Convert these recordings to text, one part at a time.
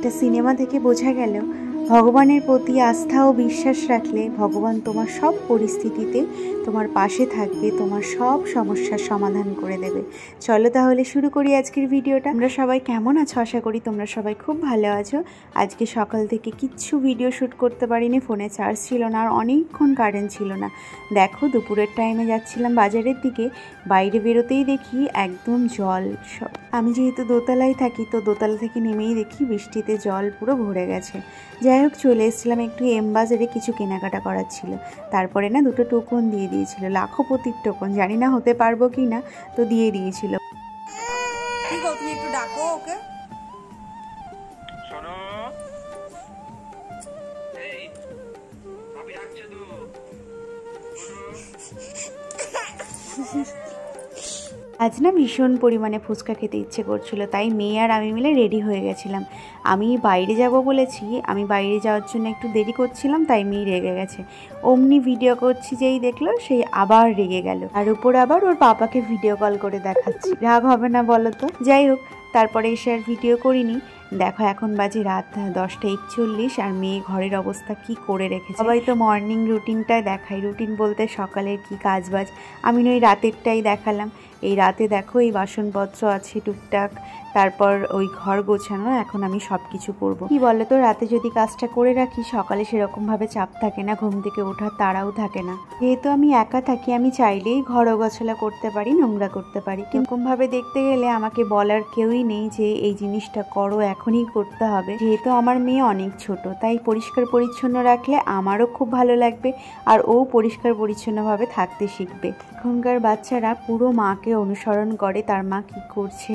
একটা সিনেমা থেকে বোঝা গেল ভগবানের প্রতি আস্থা ও বিশ্বাস রাখলে ভগবান তোমার সব পরিস্থিতিতে তোমার পাশে থাকবে, তোমার সব সমস্যার সমাধান করে দেবে। চলো তাহলে শুরু করি আজকের ভিডিওটা। আমরা সবাই কেমন আছো? আশা করি তোমরা সবাই খুব ভালো আছো। আজকে সকাল থেকে কিচ্ছু ভিডিও শ্যুট করতে পারিনি, ফোনে চার্জ ছিল না আর অনেকক্ষণ কারেন্ট ছিল না। দেখো দুপুরের টাইমে যাচ্ছিলাম বাজারের দিকে, বাইরে বেরোতেই দেখি একদম জল সব। আমি যেহেতু দোতলায় থাকি তো দোতলা থেকে নেমেই দেখি বৃষ্টিতে জল পুরো ভরে গেছে। যাই হোক চলে এসেছিলাম একটু এম বাজারে, কিছু কেনাকাটা করার ছিল। তারপরে না দুটো টোকন দিয়ে দিয়েছিল, লাখপতির টোকন, জানি না হতে পারবো কি না, তো দিয়ে দিয়েছিল। ঠিক আছে, তুমি একটু ডাকো ওকে। শোনো, এই আমি ডাকছি তো। আজ না ভীষণ পরিমাণে ফুচকা খেতে ইচ্ছে করছিল, তাই মেয়ে আর আমি মিলে রেডি হয়ে গেছিলাম। আমি বাইরে যাব বলেছি, আমি বাইরে যাওয়ার জন্য একটু দেরি করছিলাম, তাই মেয়ে রেগে গেছে। অমনি ভিডিও করছি যেই দেখলো সেই আবার রেগে গেল, আর উপর আবার ওর পাপাকে ভিডিও কল করে দেখাচ্ছি। রাগ হবে না বলো তো? যাই হোক তারপরে এসে আর ভিডিও করিনি। দেখো এখন বাজে রাত 10:41 আর মেয়ে ঘরের অবস্থা কি করে রেখেছে। সবাই তো মর্নিং রুটিনটাই দেখাই, রুটিন বলতে সকালের কি কাজবাজ, আমি ওই রাতেরটাই দেখালাম। এই রাতে দেখো এই বাসনপত্র আছে টুকটাক, তারপর ওই ঘর গোছানো, এখন আমি সব কিছু করবো। কি বলো তো, রাতে যদি কাজটা করে রাখি সকালে সেরকমভাবে চাপ থাকে না, ঘুম থেকে ওঠার তাড়াও থাকে না। যেহেতু আমি একা থাকি আমি চাইলেই ঘর গোছালা করতে পারি, নোংরা করতে পারি। কিরকমভাবে দেখতে গেলে আমাকে বলার কেউই নেই যে এই জিনিসটা করো, এখনই করতে হবে। যেহেতু আমার মেয়ে অনেক ছোট, তাই পরিষ্কার পরিচ্ছন্ন রাখলে আমারও খুব ভালো লাগবে আর ও পরিষ্কার পরিচ্ছন্নভাবে থাকতে শিখবে। এখনকার বাচ্চারা পুরো মাকে অনুসরণ করে, তার মা কি করছে,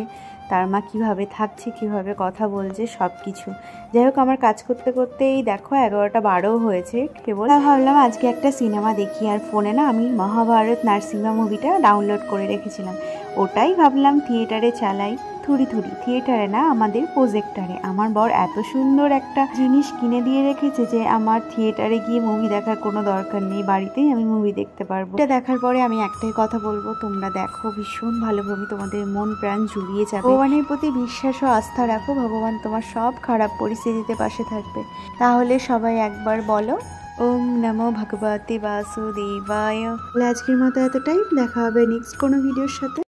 তার মা কিভাবে থাকছে, কিভাবে কথা বলছে, সব কিছু। যাই হোক আমার কাজ করতে করতেই দেখো 11:12 হয়েছে কেবল। ভাবলাম আজকে একটা সিনেমা দেখি, আর ফোনে না আমি মহাভারত নার্সিমা মুভিটা ডাউনলোড করে রেখেছিলাম, ওটাই ভাবলাম থিয়েটারে চালাই। থুড়ি থিয়েটারে না, আমাদের প্রজেক্টারে। আমার বর এত সুন্দর একটা জিনিস কিনে দিয়ে রেখেছে যে আমার থিয়েটারে গিয়ে মুভি দেখার কোনো দরকার নেই, বাড়িতেই আমি মুভি দেখতে পারবো। এটা দেখার পরে আমি একটাই কথা বলবো, তোমরা দেখো ভীষণ ভালোভাবে, তোমাদের মন প্রাণ জুড়িয়ে যাবে। ভগবানের প্রতি বিশ্বাস ও আস্থা রাখো, ভগবান তোমার সব খারাপ পরিস্থিতিতে পাশে থাকবে। তাহলে সবাই একবার বলো ওম নমো ভগবতে বাসুদেবায়। আজকের মতো এতটাই, দেখা হবে নেক্সট কোনো ভিডিওর সাথে।